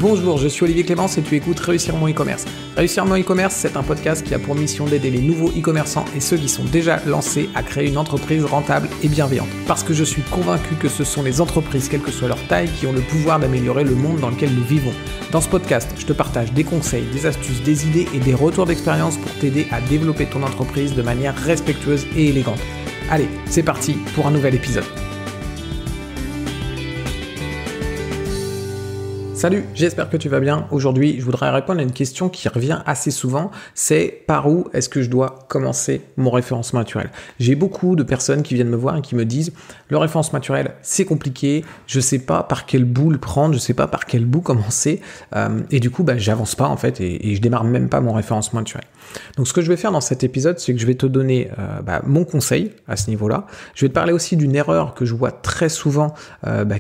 Bonjour, je suis Olivier Clémence et tu écoutes Réussir mon e-commerce. Réussir mon e-commerce, c'est un podcast qui a pour mission d'aider les nouveaux e-commerçants et ceux qui sont déjà lancés à créer une entreprise rentable et bienveillante. Parce que je suis convaincu que ce sont les entreprises, quelle que soit leur taille, qui ont le pouvoir d'améliorer le monde dans lequel nous vivons. Dans ce podcast, je te partage des conseils, des astuces, des idées et des retours d'expérience pour t'aider à développer ton entreprise de manière respectueuse et élégante. Allez, c'est parti pour un nouvel épisode. Salut, j'espère que tu vas bien. Aujourd'hui, je voudrais répondre à une question qui revient assez souvent, c'est par où est-ce que je dois commencer mon référencement naturel? J'ai beaucoup de personnes qui viennent me voir et qui me disent le référencement naturel, c'est compliqué, je sais pas par quel bout le prendre, je sais pas par quel bout commencer et du coup, j'avance pas en fait et je démarre même pas mon référencement naturel. Donc ce que je vais faire dans cet épisode, c'est que je vais te donner mon conseil à ce niveau-là. Je vais te parler aussi d'une erreur que je vois très souvent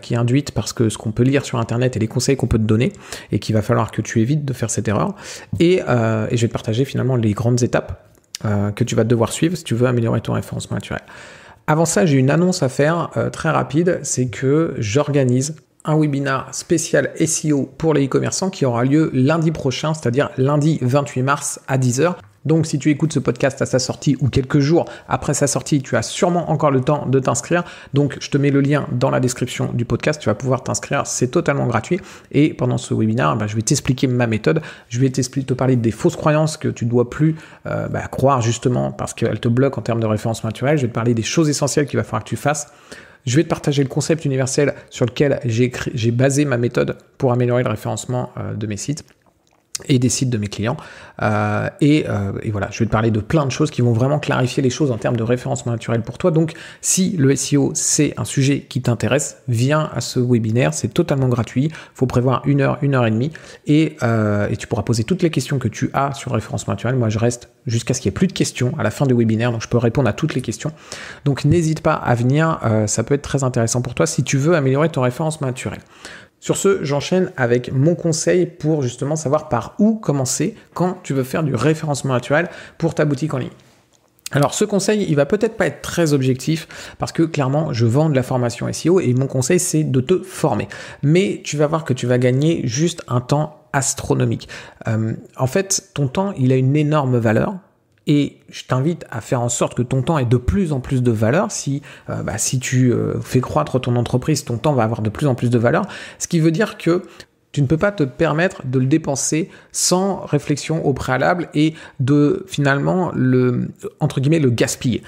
qui est induite parce que ce qu'on peut lire sur internet et les conseils qu'on peut te donner et qu'il va falloir que tu évites de faire cette erreur. Et je vais te partager finalement les grandes étapes que tu vas devoir suivre si tu veux améliorer ton référencement naturel. Avant ça, j'ai une annonce à faire très rapide, c'est que j'organise un webinaire spécial SEO pour les e-commerçants qui aura lieu lundi prochain, c'est-à-dire lundi 28 mars à 10h. Donc si tu écoutes ce podcast à sa sortie ou quelques jours après sa sortie, tu as sûrement encore le temps de t'inscrire. Donc je te mets le lien dans la description du podcast, tu vas pouvoir t'inscrire, c'est totalement gratuit. Et pendant ce webinaire, je vais t'expliquer ma méthode, je vais te parler des fausses croyances que tu ne dois plus croire justement parce qu'elles te bloquent en termes de référencement naturel. Je vais te parler des choses essentielles qu'il va falloir que tu fasses. Je vais te partager le concept universel sur lequel j'ai basé ma méthode pour améliorer le référencement de mes sites et des sites de mes clients. Et voilà, je vais te parler de plein de choses qui vont vraiment clarifier les choses en termes de référencement naturel pour toi. Donc, si le SEO, c'est un sujet qui t'intéresse, viens à ce webinaire, c'est totalement gratuit. Il faut prévoir 1 heure, 1 heure et demie. Et tu pourras poser toutes les questions que tu as sur le référencement naturel. Moi, je reste jusqu'à ce qu'il n'y ait plus de questions à la fin du webinaire. Donc, je peux répondre à toutes les questions. Donc, n'hésite pas à venir. Ça peut être très intéressant pour toi si tu veux améliorer ton référencement naturel. Sur ce, j'enchaîne avec mon conseil pour justement savoir par où commencer quand tu veux faire du référencement naturel pour ta boutique en ligne. Alors ce conseil, il va peut-être pas être très objectif parce que clairement, je vends de la formation SEO et mon conseil, c'est de te former. Mais tu vas voir que tu vas gagner juste un temps astronomique. En fait, ton temps, il a une énorme valeur. Et je t'invite à faire en sorte que ton temps ait de plus en plus de valeur. Si tu fais croître ton entreprise, ton temps va avoir de plus en plus de valeur. Ce qui veut dire que tu ne peux pas te permettre de le dépenser sans réflexion au préalable et de finalement le gaspiller.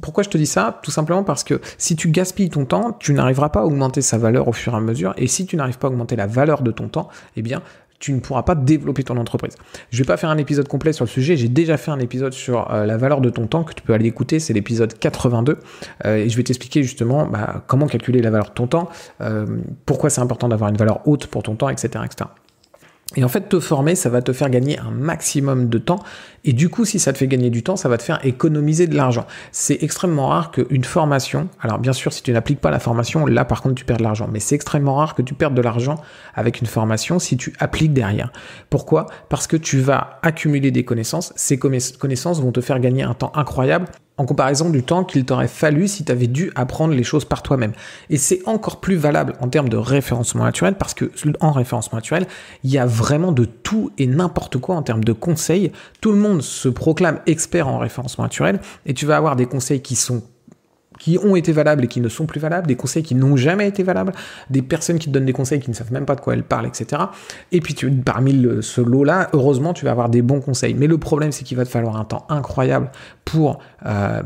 Pourquoi je te dis ça? Tout simplement parce que si tu gaspilles ton temps, tu n'arriveras pas à augmenter sa valeur au fur et à mesure. Et si tu n'arrives pas à augmenter la valeur de ton temps, eh bien, tu ne pourras pas développer ton entreprise. Je ne vais pas faire un épisode complet sur le sujet, j'ai déjà fait un épisode sur la valeur de ton temps que tu peux aller écouter, c'est l'épisode 82, et je vais t'expliquer justement comment calculer la valeur de ton temps, pourquoi c'est important d'avoir une valeur haute pour ton temps, etc., etc. Et en fait, te former, ça va te faire gagner un maximum de temps. Et du coup, si ça te fait gagner du temps, ça va te faire économiser de l'argent. C'est extrêmement rare qu'une formation, alors bien sûr, si tu n'appliques pas la formation, là par contre, tu perds de l'argent. Mais c'est extrêmement rare que tu perdes de l'argent avec une formation si tu appliques derrière. Pourquoi? Parce que tu vas accumuler des connaissances. Ces connaissances vont te faire gagner un temps incroyable en comparaison du temps qu'il t'aurait fallu si tu avais dû apprendre les choses par toi-même. Et c'est encore plus valable en termes de référencement naturel parce que en référencement naturel, il y a vraiment de tout et n'importe quoi en termes de conseils. Tout le monde se proclame expert en référencement naturel et tu vas avoir des conseils qui ont été valables et qui ne sont plus valables, des conseils qui n'ont jamais été valables, des personnes qui te donnent des conseils qui ne savent même pas de quoi elles parlent, etc. Et puis parmi ce lot-là, heureusement, tu vas avoir des bons conseils. Mais le problème, c'est qu'il va te falloir un temps incroyable pour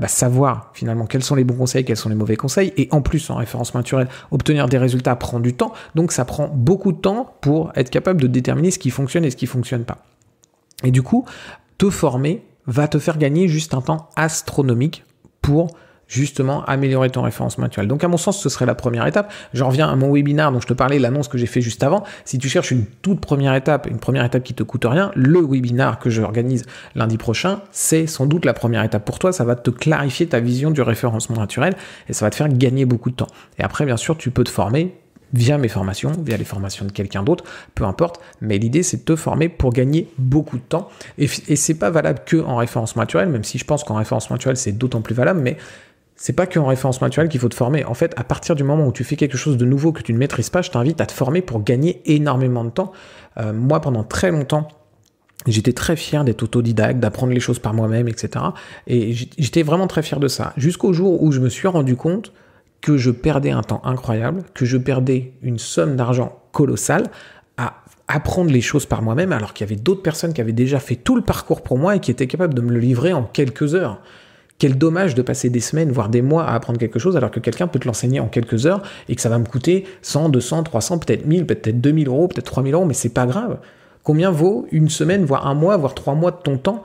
savoir finalement quels sont les bons conseils, quels sont les mauvais conseils. Et en plus, en référencement naturel, obtenir des résultats prend du temps. Donc ça prend beaucoup de temps pour être capable de déterminer ce qui fonctionne et ce qui ne fonctionne pas. Et du coup, te former va te faire gagner juste un temps astronomique pour justement améliorer ton référencement naturel. Donc à mon sens, ce serait la première étape. J'en reviens à mon webinaire dont je te parlais, l'annonce que j'ai fait juste avant. Si tu cherches une toute première étape, une première étape qui te coûte rien, le webinaire que j'organise lundi prochain, c'est sans doute la première étape pour toi. Ça va te clarifier ta vision du référencement naturel et ça va te faire gagner beaucoup de temps. Et après, bien sûr, tu peux te former via mes formations, via les formations de quelqu'un d'autre, peu importe, mais l'idée c'est de te former pour gagner beaucoup de temps, et c'est pas valable que en référencement naturel, même si je pense qu'en référencement naturel c'est d'autant plus valable, mais c'est pas qu'en référencement naturel qu'il faut te former. En fait, à partir du moment où tu fais quelque chose de nouveau que tu ne maîtrises pas, je t'invite à te former pour gagner énormément de temps. Moi, pendant très longtemps, j'étais très fier d'être autodidacte, d'apprendre les choses par moi-même, etc. Et j'étais vraiment très fier de ça. Jusqu'au jour où je me suis rendu compte que je perdais un temps incroyable, que je perdais une somme d'argent colossale à apprendre les choses par moi-même, alors qu'il y avait d'autres personnes qui avaient déjà fait tout le parcours pour moi et qui étaient capables de me le livrer en quelques heures. Quel dommage de passer des semaines, voire des mois à apprendre quelque chose, alors que quelqu'un peut te l'enseigner en quelques heures et que ça va me coûter 100, 200, 300, peut-être 1000, peut-être 2000 euros, peut-être 3000 euros, mais c'est pas grave. Combien vaut une semaine, voire un mois, voire 3 mois de ton temps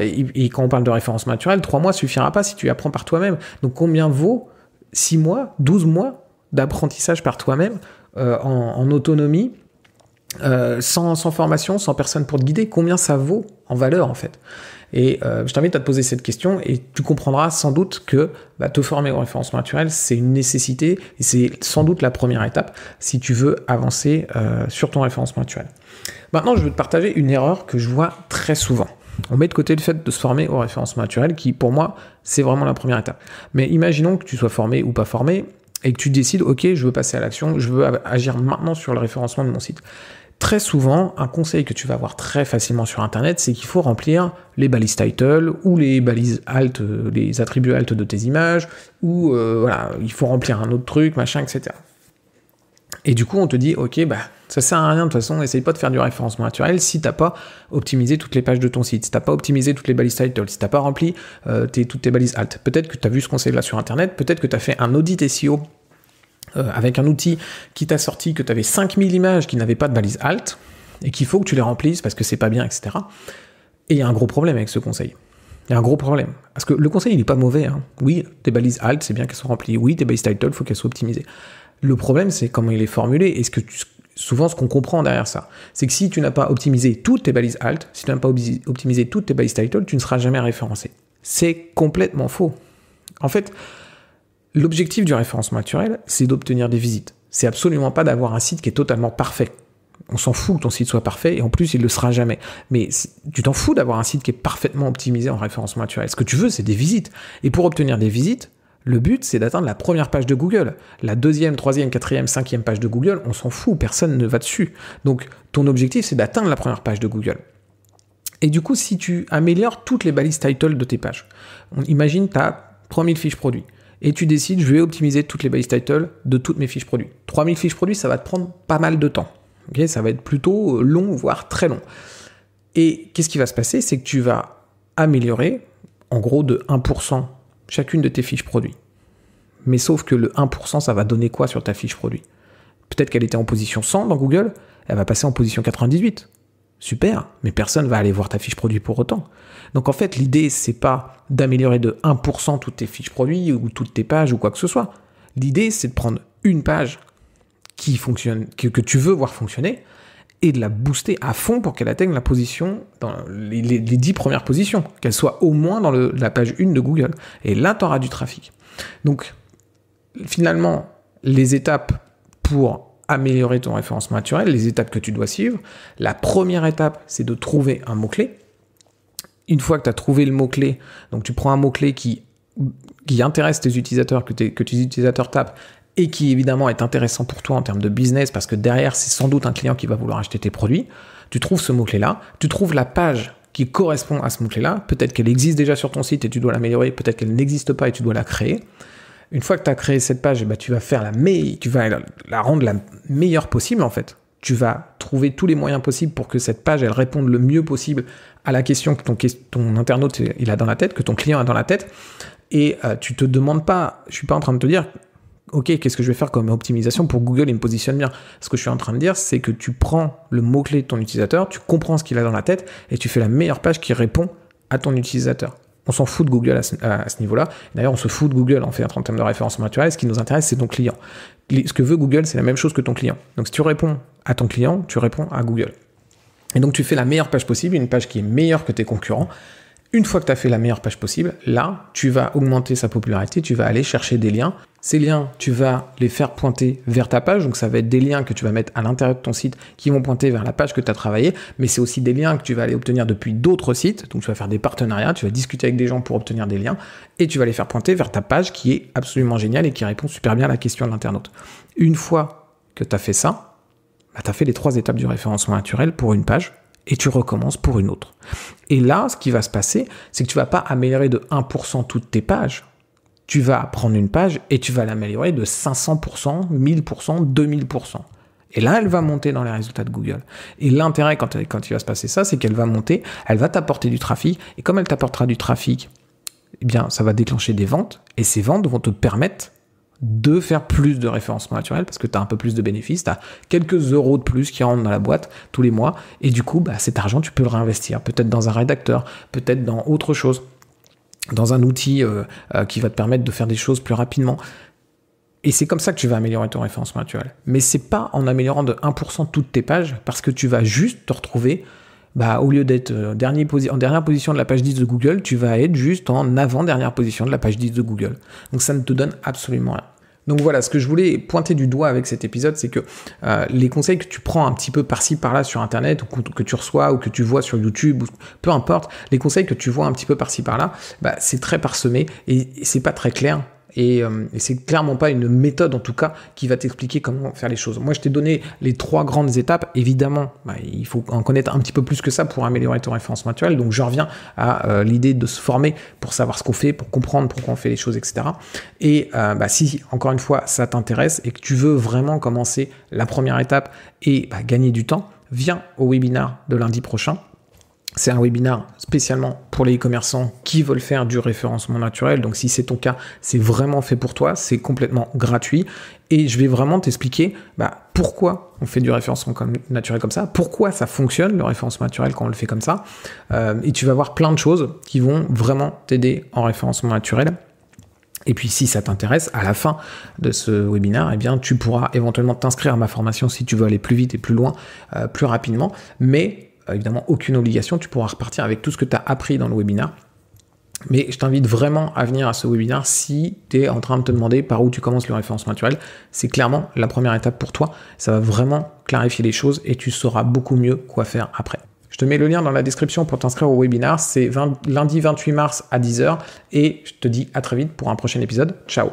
et quand on parle de référencement naturel, 3 mois suffira pas si tu apprends par toi-même. Donc combien vaut 6 mois, 12 mois d'apprentissage par toi-même en autonomie, sans formation, sans personne pour te guider? Combien ça vaut en valeur en fait? Et je t'invite à te poser cette question et tu comprendras sans doute que te former au référencement naturel, c'est une nécessité et c'est sans doute la première étape si tu veux avancer sur ton référencement naturel. Maintenant, je veux te partager une erreur que je vois très souvent. On met de côté le fait de se former au référencement naturel qui, pour moi, c'est vraiment la première étape. Mais imaginons que tu sois formé ou pas formé et que tu décides, ok, je veux passer à l'action, je veux agir maintenant sur le référencement de mon site. Très souvent, un conseil que tu vas avoir très facilement sur Internet, c'est qu'il faut remplir les balises title ou les balises alt, les attributs alt de tes images, ou voilà, il faut remplir un autre truc, machin, etc. Et du coup, on te dit, ok, ça sert à rien de toute façon, essaye pas de faire du référencement naturel si t'as pas optimisé toutes les pages de ton site, si t'as pas optimisé toutes les balises title, si t'as pas rempli toutes tes balises alt. Peut-être que tu as vu ce conseil-là sur Internet, peut-être que tu as fait un audit SEO avec un outil qui t'a sorti que tu avais 5000 images qui n'avaient pas de balise alt et qu'il faut que tu les remplisses parce que c'est pas bien, etc. Et il y a un gros problème avec ce conseil. Il y a un gros problème. Parce que le conseil, il n'est pas mauvais. Hein. Oui, tes balises alt, c'est bien qu'elles soient remplies. Oui, tes balises title, il faut qu'elles soient optimisées. Le problème, c'est comment il est formulé et souvent ce qu'on comprend derrière ça. C'est que si tu n'as pas optimisé toutes tes balises alt, si tu n'as pas optimisé toutes tes balises title, tu ne seras jamais référencé. C'est complètement faux. En fait, l'objectif du référencement naturel, c'est d'obtenir des visites. C'est absolument pas d'avoir un site qui est totalement parfait. On s'en fout que ton site soit parfait et en plus, il ne le sera jamais. Mais tu t'en fous d'avoir un site qui est parfaitement optimisé en référencement naturel. Ce que tu veux, c'est des visites. Et pour obtenir des visites, le but, c'est d'atteindre la première page de Google. La 2e, 3e, 4e, 5e page de Google, on s'en fout, personne ne va dessus. Donc, ton objectif, c'est d'atteindre la première page de Google. Et du coup, si tu améliores toutes les balises title de tes pages, imagine, tu as 3000 fiches produits. Et tu décides, je vais optimiser toutes les balises title de toutes mes fiches produits. 3000 fiches produits, ça va te prendre pas mal de temps. Okay, ça va être plutôt long, voire très long. Et qu'est-ce qui va se passer? C'est que tu vas améliorer, en gros, de 1% chacune de tes fiches produits. Mais sauf que le 1%, ça va donner quoi sur ta fiche produit? Peut-être qu'elle était en position 100 dans Google, elle va passer en position 98. Super, mais personne va aller voir ta fiche produit pour autant. Donc en fait, l'idée, c'est pas d'améliorer de 1% toutes tes fiches produits ou toutes tes pages ou quoi que ce soit. L'idée, c'est de prendre une page qui fonctionne, que tu veux voir fonctionner, et de la booster à fond pour qu'elle atteigne la position, dans les 10 premières positions, qu'elle soit au moins dans la page 1 de Google. Et là, tu auras du trafic. Donc, finalement, les étapes pour améliorer ton référencement naturel, les étapes que tu dois suivre, la première étape, c'est de trouver un mot-clé. Une fois que tu as trouvé le mot-clé, donc tu prends un mot-clé qui intéresse tes utilisateurs, que tes utilisateurs tapent, et qui évidemment est intéressant pour toi en termes de business, parce que derrière, c'est sans doute un client qui va vouloir acheter tes produits. Tu trouves ce mot-clé-là, tu trouves la page qui correspond à ce mot-clé-là, peut-être qu'elle existe déjà sur ton site et tu dois l'améliorer, peut-être qu'elle n'existe pas et tu dois la créer. Une fois que tu as créé cette page, tu vas faire tu vas la rendre la meilleure possible en fait. Tu vas trouver tous les moyens possibles pour que cette page, elle réponde le mieux possible à la question que ton internaute il a dans la tête, que ton client a dans la tête. Et tu te demandes pas, je suis pas en train de te dire, ok, qu'est-ce que je vais faire comme optimisation pour Google, il me positionne bien. Ce que je suis en train de dire, c'est que tu prends le mot-clé de ton utilisateur, tu comprends ce qu'il a dans la tête et tu fais la meilleure page qui répond à ton utilisateur. On s'en fout de Google à ce niveau-là. D'ailleurs, on se fout de Google en termes de référencement naturel. Ce qui nous intéresse, c'est ton client. Ce que veut Google, c'est la même chose que ton client. Donc, si tu réponds à ton client, tu réponds à Google. Et donc, tu fais la meilleure page possible, une page qui est meilleure que tes concurrents. Une fois que tu as fait la meilleure page possible, là, tu vas augmenter sa popularité, tu vas aller chercher des liens. Ces liens, tu vas les faire pointer vers ta page, donc ça va être des liens que tu vas mettre à l'intérieur de ton site qui vont pointer vers la page que tu as travaillée, mais c'est aussi des liens que tu vas aller obtenir depuis d'autres sites, donc tu vas faire des partenariats, tu vas discuter avec des gens pour obtenir des liens, et tu vas les faire pointer vers ta page qui est absolument géniale et qui répond super bien à la question de l'internaute. Une fois que tu as fait ça, tu as fait les 3 étapes du référencement naturel pour une page, et tu recommences pour une autre. Et là, ce qui va se passer, c'est que tu ne vas pas améliorer de 1% toutes tes pages. Tu vas prendre une page et tu vas l'améliorer de 500%, 1000%, 2000%. Et là, elle va monter dans les résultats de Google. Et l'intérêt quand il va se passer ça, c'est qu'elle va monter, elle va t'apporter du trafic. Et comme elle t'apportera du trafic, eh bien, ça va déclencher des ventes. Et ces ventes vont te permettre de faire plus de référencement naturel parce que tu as un peu plus de bénéfices, tu as quelques euros de plus qui rentrent dans la boîte tous les mois et du coup, cet argent, tu peux le réinvestir peut-être dans un rédacteur, peut-être dans autre chose, dans un outil qui va te permettre de faire des choses plus rapidement. Et c'est comme ça que tu vas améliorer ton référencement naturel. Mais c'est pas en améliorant de 1% toutes tes pages parce que tu vas juste te retrouver au lieu d'être en dernière position de la page 10 de Google, tu vas être juste en avant-dernière position de la page 10 de Google. Donc ça ne te donne absolument rien. Donc voilà, ce que je voulais pointer du doigt avec cet épisode, c'est que les conseils que tu prends un petit peu par-ci, par-là sur Internet, ou que tu reçois, ou que tu vois sur YouTube, ou peu importe, les conseils que tu vois un petit peu par-ci, par-là, c'est très parsemé et c'est pas très clair. Et c'est clairement pas une méthode en tout cas qui va t'expliquer comment faire les choses. Moi je t'ai donné les 3 grandes étapes. Évidemment, il faut en connaître un petit peu plus que ça pour améliorer ton référencement naturel. Donc je reviens à l'idée de se former pour savoir ce qu'on fait, pour comprendre pourquoi on fait les choses, etc. Et si encore une fois ça t'intéresse et que tu veux vraiment commencer la première étape et gagner du temps, viens au webinaire de lundi prochain. C'est un webinaire spécialement pour les e-commerçants qui veulent faire du référencement naturel. Donc si c'est ton cas, c'est vraiment fait pour toi, c'est complètement gratuit. Et je vais vraiment t'expliquer pourquoi on fait du référencement naturel comme ça, pourquoi ça fonctionne le référencement naturel quand on le fait comme ça. Et tu vas voir plein de choses qui vont vraiment t'aider en référencement naturel. Et puis si ça t'intéresse, à la fin de ce webinaire, tu pourras éventuellement t'inscrire à ma formation si tu veux aller plus vite et plus loin, plus rapidement. Mais évidemment, aucune obligation, tu pourras repartir avec tout ce que tu as appris dans le webinaire. Mais je t'invite vraiment à venir à ce webinaire si tu es en train de te demander par où tu commences le référencement naturel. C'est clairement la première étape pour toi. Ça va vraiment clarifier les choses et tu sauras beaucoup mieux quoi faire après. Je te mets le lien dans la description pour t'inscrire au webinaire. C'est lundi 28 mars à 10h et je te dis à très vite pour un prochain épisode. Ciao!